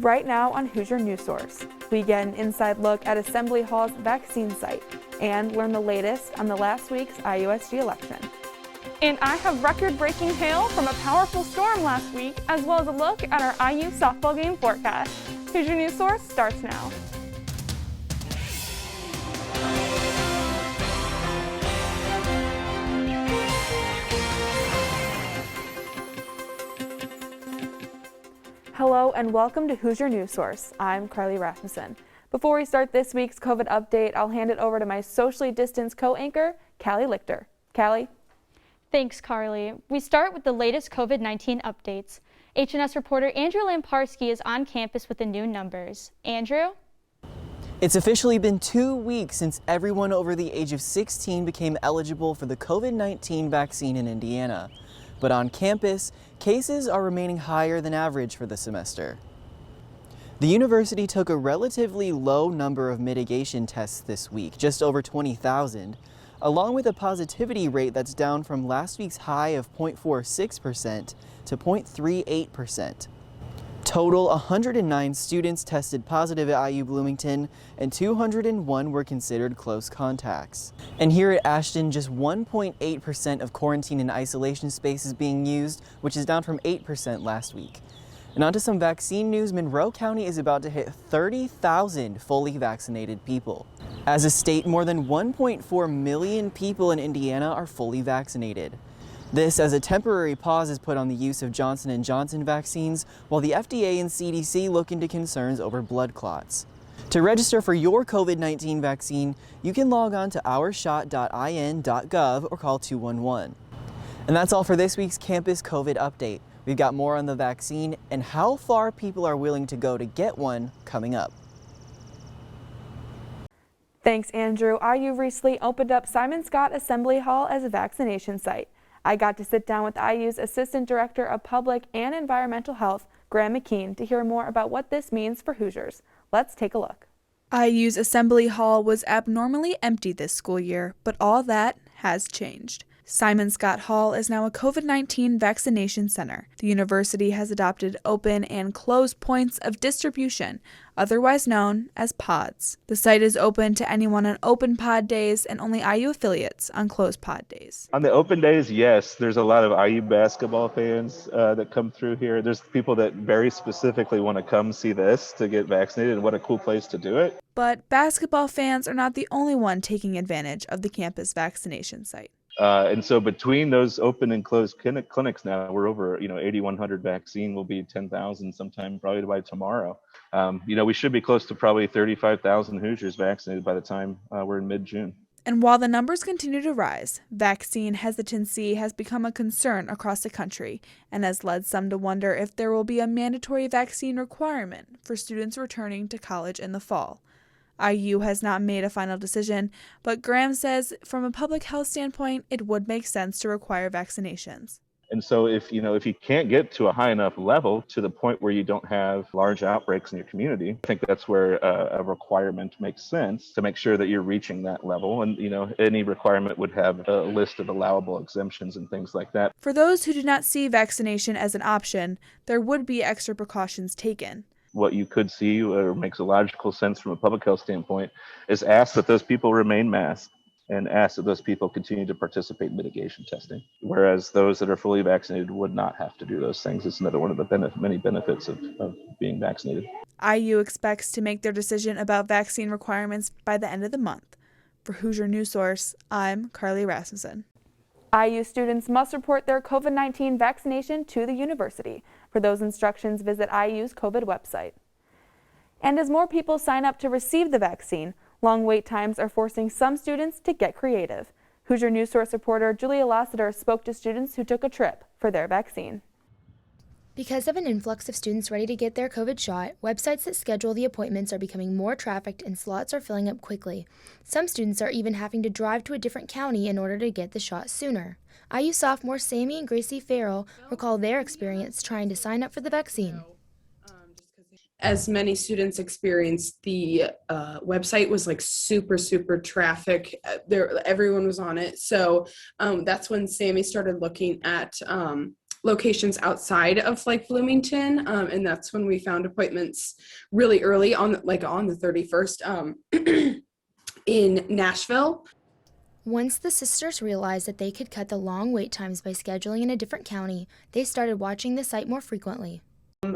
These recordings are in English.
Right now on Hoosier News Source, we get an inside look at Assembly Hall's vaccine site and learn the latest on the last week's IUSG election. And I have record-breaking hail from a powerful storm last week, as well as a look at our IU softball game forecast. Hoosier News Source starts now. Hello and welcome to Hoosier News Source. I'm Carly Rasmussen. Before we start this week's COVID update, I'll hand it over to my socially distanced co-anchor, Callie Lichter. Callie? Thanks, Carly. We start with the latest COVID-19 updates. HNS reporter Andrew Lamparski is on campus with the new numbers. Andrew? It's officially been 2 weeks since everyone over the age of 16 became eligible for the COVID-19 vaccine in Indiana. But on campus, cases are remaining higher than average for the semester. The university took a relatively low number of mitigation tests this week, just over 20,000, along with a positivity rate that's down from last week's high of 0.46% to 0.38%. Total 109 students tested positive at IU Bloomington, and 201 were considered close contacts. And here at Ashton, just 1.8% of quarantine and isolation space is being used, which is down from 8% last week. And on to some vaccine news, Monroe County is about to hit 30,000 fully vaccinated people. As a state, more than 1.4 million people in Indiana are fully vaccinated. This as a temporary pause is put on the use of Johnson & Johnson vaccines, while the FDA and CDC look into concerns over blood clots. To register for your COVID-19 vaccine, you can log on to ourshot.in.gov or call 211. And that's all for this week's Campus COVID Update. We've got more on the vaccine and how far people are willing to go to get one coming up. Thanks, Andrew. IU recently opened up Simon Skjodt Assembly Hall as a vaccination site. I got to sit down with IU's Assistant Director of Public and Environmental Health, Graham McKean, to hear more about what this means for Hoosiers. Let's take a look. IU's Assembly Hall was abnormally empty this school year, but all that has changed. Simon Skjodt Hall is now a COVID-19 vaccination center. The university has adopted open and closed points of distribution, otherwise known as pods. The site is open to anyone on open pod days and only IU affiliates on closed pod days. On the open days, yes, there's a lot of IU basketball fans that come through here. There's people that very specifically want to come see this to get vaccinated, and what a cool place to do it. But basketball fans are not the only one taking advantage of the campus vaccination site. And so between those open and closed clinics now, we're over, 8,100 vaccine will be 10,000 sometime probably by tomorrow. We should be close to probably 35,000 Hoosiers vaccinated by the time we're in mid-June. And while the numbers continue to rise, vaccine hesitancy has become a concern across the country and has led some to wonder if there will be a mandatory vaccine requirement for students returning to college in the fall. IU has not made a final decision, but Graham says from a public health standpoint, it would make sense to require vaccinations. And so if you can't get to a high enough level to the point where you don't have large outbreaks in your community, I think that's where a requirement makes sense to make sure that you're reaching that level. And, any requirement would have a list of allowable exemptions and things like that. For those who do not see vaccination as an option, there would be extra precautions taken. What you could see, or makes a logical sense from a public health standpoint, is ask that those people remain masked and ask that those people continue to participate in mitigation testing, whereas those that are fully vaccinated would not have to do those things. It's another one of the many benefits of being vaccinated. IU expects to make their decision about vaccine requirements by the end of the month. For Hoosier News Source, I'm Carly Rasmussen. IU students must report their COVID-19 vaccination to the university. For those instructions, visit IU's COVID website. And as more people sign up to receive the vaccine, long wait times are forcing some students to get creative. Hoosier News Source reporter Julia Lassiter spoke to students who took a trip for their vaccine. Because of an influx of students ready to get their COVID shot, websites that schedule the appointments are becoming more trafficked and slots are filling up quickly. Some students are even having to drive to a different county in order to get the shot sooner. IU sophomore Sammy and Gracie Farrell recall their experience trying to sign up for the vaccine. As many students experienced, the website was like super traffic. Everyone was on it. So that's when Sammy started looking at locations outside of like Bloomington, and that's when we found appointments really early on the 31st in Nashville. Once the sisters realized that they could cut the long wait times by scheduling in a different county, they started watching the site more frequently.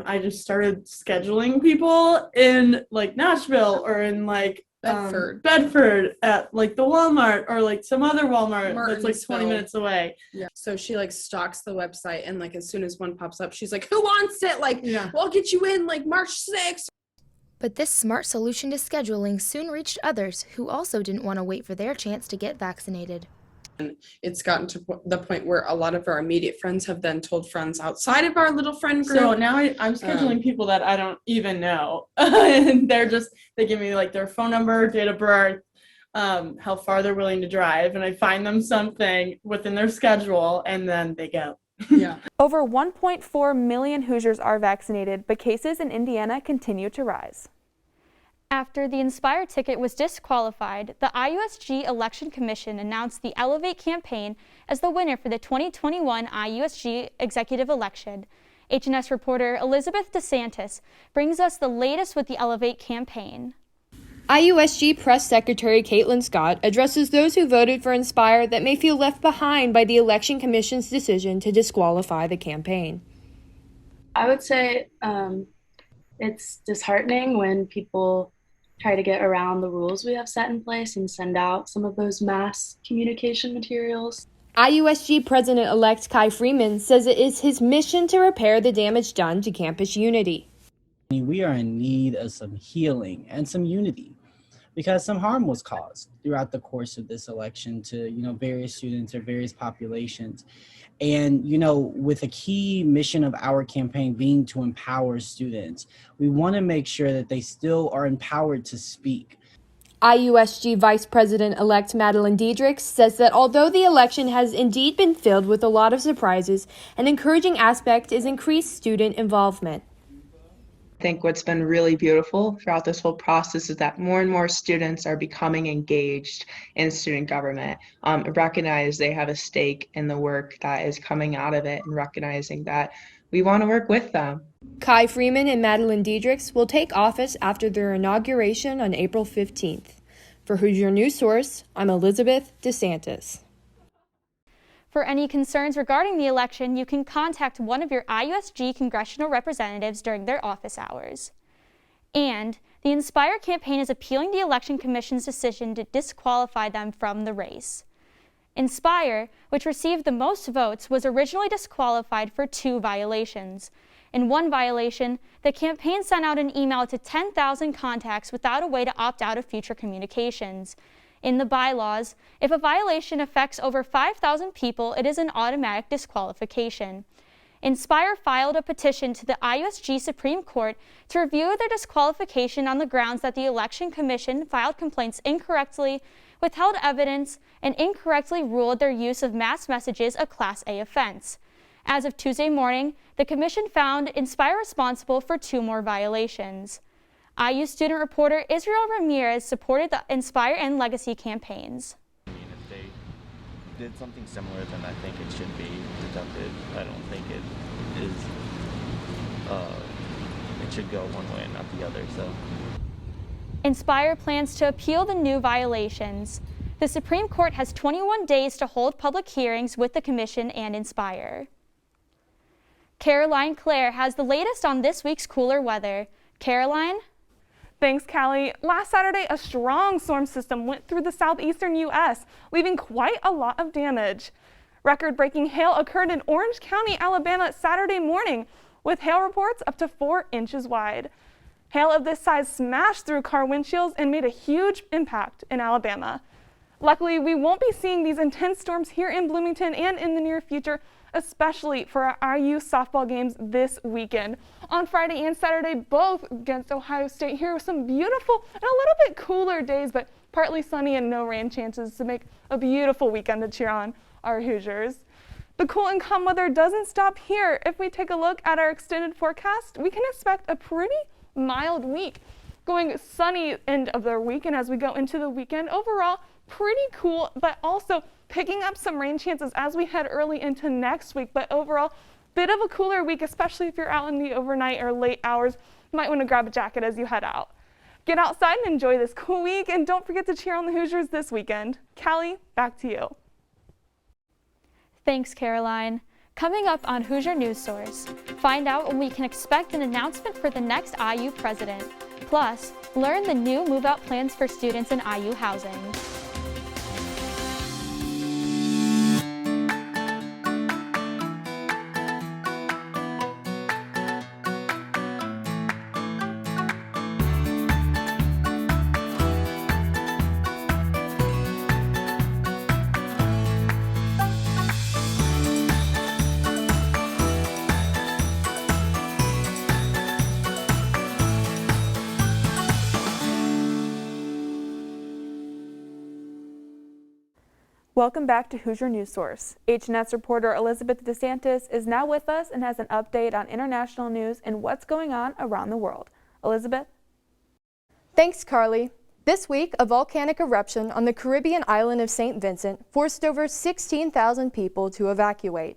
I just started scheduling people in like Nashville or in like Bedford at like the Walmart or like some other Walmart that's like 20 minutes away. Yeah. So she like stalks the website, and like as soon as one pops up, she's like, "Who wants it? Like, well, I'll get you in like March 6th." But this smart solution to scheduling soon reached others who also didn't want to wait for their chance to get vaccinated. It's gotten to the point where a lot of our immediate friends have then told friends outside of our little friend group. So now I'm scheduling people that I don't even know. And they give me like their phone number, date of birth, how far they're willing to drive. And I find them something within their schedule and then they go. Yeah. Over 1.4 million Hoosiers are vaccinated, but cases in Indiana continue to rise. After the Inspire ticket was disqualified, the IUSG Election Commission announced the Elevate campaign as the winner for the 2021 IUSG executive election. HNS reporter Elizabeth DeSantis brings us the latest with the Elevate campaign. IUSG Press Secretary Caitlin Scott addresses those who voted for Inspire that may feel left behind by the Election Commission's decision to disqualify the campaign. I would say it's disheartening when people try to get around the rules we have set in place and send out some of those mass communication materials. IUSG President-elect Kai Freeman says it is his mission to repair the damage done to campus unity. We are in need of some healing and some unity because some harm was caused throughout the course of this election to, various students or various populations. And, with a key mission of our campaign being to empower students, we want to make sure that they still are empowered to speak. IUSG Vice President-elect Madeline Diedrich says that although the election has indeed been filled with a lot of surprises, an encouraging aspect is increased student involvement. I think what's been really beautiful throughout this whole process is that more and more students are becoming engaged in student government, recognize they have a stake in the work that is coming out of it and recognizing that we want to work with them. Kai Freeman and Madeline Diedrich will take office after their inauguration on April 15th. For Hoosier News Source, I'm Elizabeth DeSantis. For any concerns regarding the election, you can contact one of your IUSG congressional representatives during their office hours. And the Inspire campaign is appealing the Election Commission's decision to disqualify them from the race. Inspire, which received the most votes, was originally disqualified for 2 violations. In one violation, the campaign sent out an email to 10,000 contacts without a way to opt out of future communications. In the bylaws, if a violation affects over 5,000 people, it is an automatic disqualification. Inspire filed a petition to the IUSG Supreme Court to review their disqualification on the grounds that the Election Commission filed complaints incorrectly, withheld evidence, and incorrectly ruled their use of mass messages a Class A offense. As of Tuesday morning, the Commission found Inspire responsible for 2 more violations. IU student reporter Israel Ramirez supported the Inspire and Legacy campaigns. If they did something similar, then I think it should be deducted. I don't think it is, it should go one way and not the other, so. Inspire plans to appeal the new violations. The Supreme Court has 21 days to hold public hearings with the Commission and Inspire. Caroline Clare has the latest on this week's cooler weather. Caroline? Thanks, Callie. Last Saturday, a strong storm system went through the southeastern U.S., leaving quite a lot of damage. Record-breaking hail occurred in Orange County, Alabama Saturday morning, with hail reports up to 4 inches wide. Hail of this size smashed through car windshields and made a huge impact in Alabama. Luckily, we won't be seeing these intense storms here in Bloomington and in the near future, especially for our IU softball games this weekend. On Friday and Saturday, both against Ohio State. Here with some beautiful and a little bit cooler days, but partly sunny and no rain chances to make a beautiful weekend to cheer on our Hoosiers. The cool and calm weather doesn't stop here. If we take a look at our extended forecast, we can expect a pretty mild week. Going sunny end of the weekend as we go into the weekend. Overall, pretty cool, but also picking up some rain chances as we head early into next week. But overall, Bit of a cooler week, especially if you're out in the overnight or late hours. You might want to grab a jacket as you head out. Get outside and enjoy this cool week, and don't forget to cheer on the Hoosiers this weekend. Callie, back to you. Thanks, Caroline. Coming up on Hoosier News Source, find out when we can expect an announcement for the next IU president. Plus, learn the new move-out plans for students in IU housing. Welcome back to Hoosier News Source. HNS reporter Elizabeth DeSantis is now with us and has an update on international news and what's going on around the world. Elizabeth? Thanks, Carly. This week, a volcanic eruption on the Caribbean island of St. Vincent forced over 16,000 people to evacuate.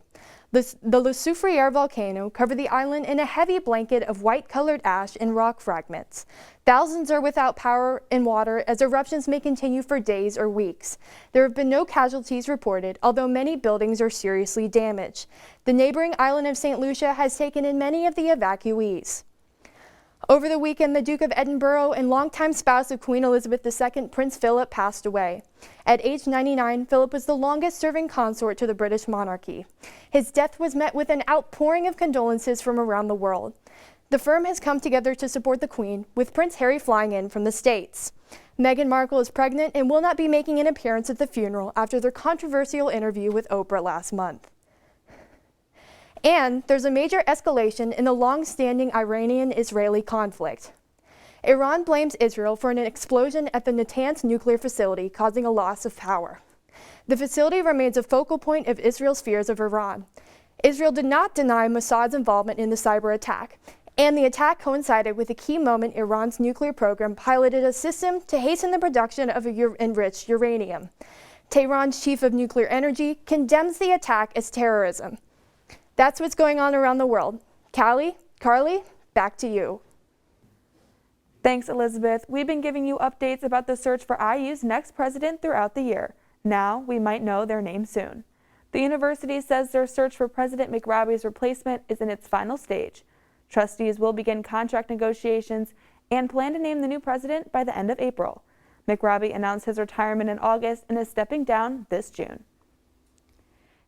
The Le Soufriere volcano covered the island in a heavy blanket of white-colored ash and rock fragments. Thousands are without power and water as eruptions may continue for days or weeks. There have been no casualties reported, although many buildings are seriously damaged. The neighboring island of St. Lucia has taken in many of the evacuees. Over the weekend, the Duke of Edinburgh and longtime spouse of Queen Elizabeth II, Prince Philip, passed away. At age 99, Philip was the longest-serving consort to the British monarchy. His death was met with an outpouring of condolences from around the world. The firm has come together to support the Queen, with Prince Harry flying in from the States. Meghan Markle is pregnant and will not be making an appearance at the funeral after their controversial interview with Oprah last month. And there's a major escalation in the long-standing Iranian-Israeli conflict. Iran blames Israel for an explosion at the Natanz nuclear facility, causing a loss of power. The facility remains a focal point of Israel's fears of Iran. Israel did not deny Mossad's involvement in the cyber attack, and the attack coincided with a key moment Iran's nuclear program piloted a system to hasten the production of enriched uranium. Tehran's chief of nuclear energy condemns the attack as terrorism. That's what's going on around the world. Callie, Carly, back to you. Thanks, Elizabeth. We've been giving you updates about the search for IU's next president throughout the year. Now we might know their name soon. The university says their search for President McRobbie's replacement is in its final stage. Trustees will begin contract negotiations and plan to name the new president by the end of April. McRobbie announced his retirement in August and is stepping down this June.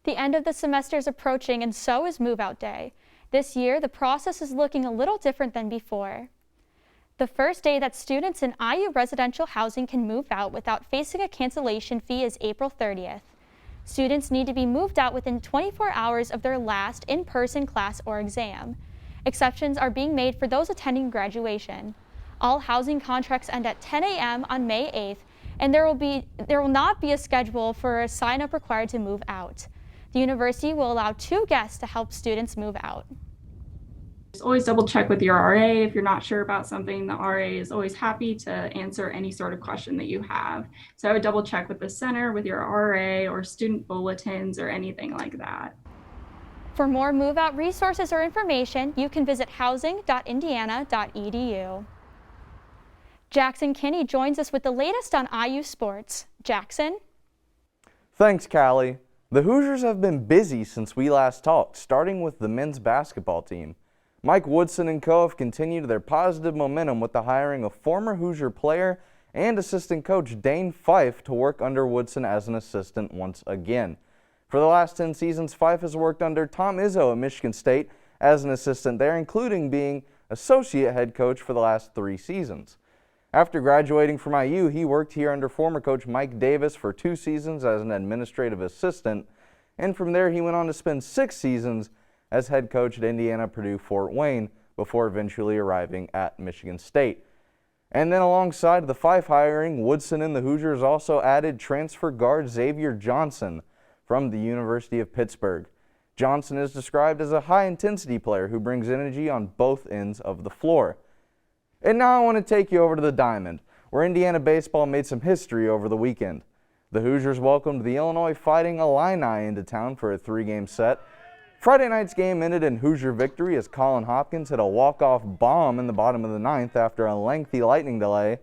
The end of the semester is approaching, and so is move-out day. This year, the process is looking a little different than before. The first day that students in IU residential housing can move out without facing a cancellation fee is April 30th. Students need to be moved out within 24 hours of their last in-person class or exam. Exceptions are being made for those attending graduation. All housing contracts end at 10 a.m. on May 8th, and there will not be a schedule for a sign-up required to move out. The university will allow 2 guests to help students move out. Just always double check with your RA. If you're not sure about something, the RA is always happy to answer any sort of question that you have. So I would double check with the center, with your RA or student bulletins or anything like that. For more move-out resources or information, you can visit housing.indiana.edu. Jackson Kinney joins us with the latest on IU sports. Jackson? Thanks, Callie. The Hoosiers have been busy since we last talked, starting with the men's basketball team. Mike Woodson and co have continued their positive momentum with the hiring of former Hoosier player and assistant coach Dane Fife to work under Woodson as an assistant once again. For the last 10 seasons, Fife has worked under Tom Izzo at Michigan State as an assistant there, including being associate head coach for the last 3 seasons. After graduating from IU, he worked here under former coach Mike Davis for 2 seasons as an administrative assistant, and from there he went on to spend 6 seasons as head coach at Indiana Purdue Fort Wayne before eventually arriving at Michigan State. And then alongside the Fife hiring, Woodson and the Hoosiers also added transfer guard Xavier Johnson from the University of Pittsburgh. Johnson is described as a high-intensity player who brings energy on both ends of the floor. And now I want to take you over to the Diamond, where Indiana baseball made some history over the weekend. The Hoosiers welcomed the Illinois Fighting Illini into town for a 3-game set. Friday night's game ended in Hoosier victory as Colin Hopkins hit a walk-off bomb in the bottom of the ninth after a lengthy lightning delay.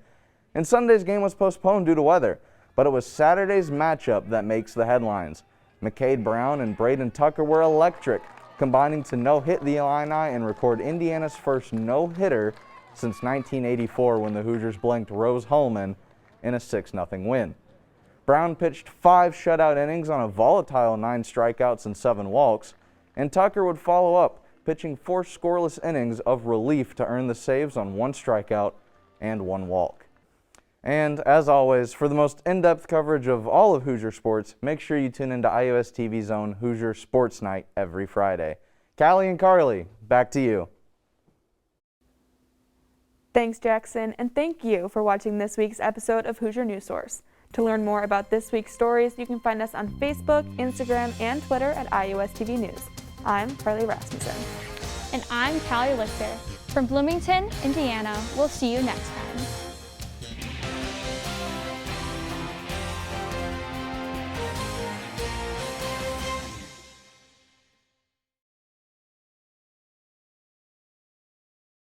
And Sunday's game was postponed due to weather, but it was Saturday's matchup that makes the headlines. McCade Brown and Braden Tucker were electric, combining to no-hit the Illini and record Indiana's first no-hitter since 1984 when the Hoosiers blanked Rose Holman in a 6-0 win. Brown pitched 5 shutout innings on a volatile 9 strikeouts and 7 walks, and Tucker would follow up, pitching 4 scoreless innings of relief to earn the saves on 1 strikeout and 1 walk. And as always, for the most in-depth coverage of all of Hoosier sports, make sure you tune into IUS TV's own Hoosier Sports Night every Friday. Callie and Carly, back to you. Thanks, Jackson, and thank you for watching this week's episode of Hoosier News Source. To learn more about this week's stories, you can find us on Facebook, Instagram, and Twitter at IUS TV News. I'm Carly Rasmussen. And I'm Callie Lichter. From Bloomington, Indiana, we'll see you next time.